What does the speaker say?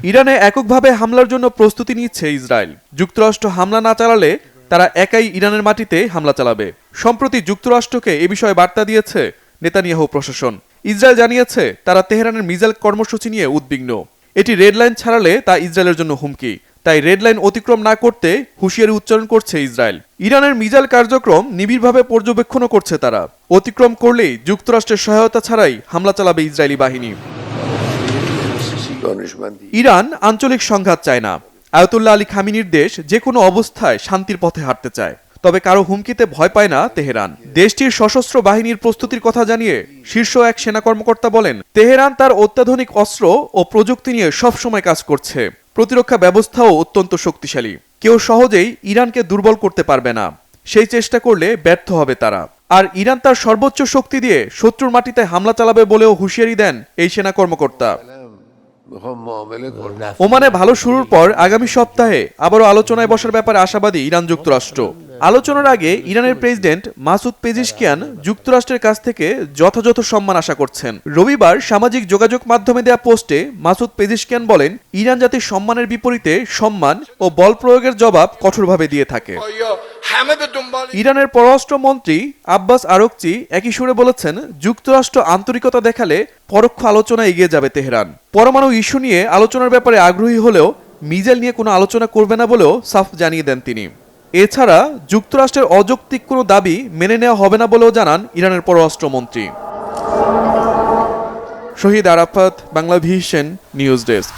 ইরানে এককভাবে হামলার জন্য প্রস্তুতি নিচ্ছে ইসরায়েল। যুক্তরাষ্ট্র হামলা না চালালে তারা একাই ইরানের মাটিতে হামলা চালাবে। সম্প্রতি যুক্তরাষ্ট্রকে এ বিষয়ে বার্তা দিয়েছে নেতানিয়াহু প্রশাসন। ইসরায়েল জানিয়েছে তারা তেহরানের মিসাইল কর্মসূচি নিয়ে উদ্বিগ্ন। এটি রেড লাইন ছাড়ালে তা ইসরায়েলের জন্য হুমকি। তাই রেড লাইন অতিক্রম না করতে হুঁশিয়ারি উচ্চারণ করছে ইসরায়েল। ইরানের মিসাইল কার্যক্রম নিবিড়ভাবে পর্যবেক্ষণও করছে তারা। অতিক্রম করলেই যুক্তরাষ্ট্রের সহায়তা ছাড়াই হামলা চালাবে ইসরায়েলি বাহিনী। ইরান আঞ্চলিক সংঘাত চায় না। আয়াতুল্লাহ আলী খামিনির দেশ যে কোনো অবস্থায় শান্তির পথে হাঁটতে চায়। তবে কারো হুমকিতে ভয় পায় না তেহরান। দেশটির সশস্ত্র বাহিনীর প্রস্তুতির কথা জানিয়ে শীর্ষ এক সেনা কর্মকর্তা বলেন, তেহরান তার অত্যাধুনিক অস্ত্র ও প্রযুক্তি নিয়ে সবসময় কাজ করছে। প্রতিরক্ষা ব্যবস্থাও অত্যন্ত শক্তিশালী। কেউ সহজেই ইরানকে দুর্বল করতে পারবে না। সেই চেষ্টা করলে ব্যর্থ হবে তারা। আর ইরান তার সর্বোচ্চ শক্তি দিয়ে শত্রুর মাটিতে হামলা চালাবে বলেও হুঁশিয়ারি দেন এই সেনা কর্মকর্তা। ওমানে ভালো শুরুর পর আগামী সপ্তাহে আবারও আলোচনায় বসার ব্যাপারে আশাবাদী ইরান যুক্তরাষ্ট্র। আলোচনার আগে ইরানের প্রেসিডেন্ট মাসুদ পেজিশকিয়ান যুক্তরাষ্ট্রের কাছ থেকে যথাযথ সম্মান আশা করছেন। রবিবার সামাজিক যোগাযোগ মাধ্যমে দেয়া পোস্টে মাসুদ পেজিশকিয়ান বলেন, ইরান জাতির সম্মানের বিপরীতে সম্মান ও বল প্রয়োগের জবাব কঠোরভাবে দিয়ে থাকে। ইরানের পররাষ্ট্রমন্ত্রী আব্বাস আরাকচি একই সুরে বলেছেন, যুক্তরাষ্ট্র আন্তরিকতা দেখালে পরোক্ষ আলোচনা এগিয়ে যাবে তেহরান। পরমাণু ইস্যু নিয়ে আলোচনার ব্যাপারে আগ্রহী হলেও মিসাইল নিয়ে কোনো আলোচনা করবে না বলেও সাফ জানিয়ে দেন তিনি। এছাড়া যুক্তরাষ্ট্রের অযৌক্তিক কোনো দাবি মেনে নেওয়া হবে না বলেও জানান ইরানের পররাষ্ট্রমন্ত্রী। শহীদ আরাফাত, বাংলাভিশন নিউজ ডেস্ক।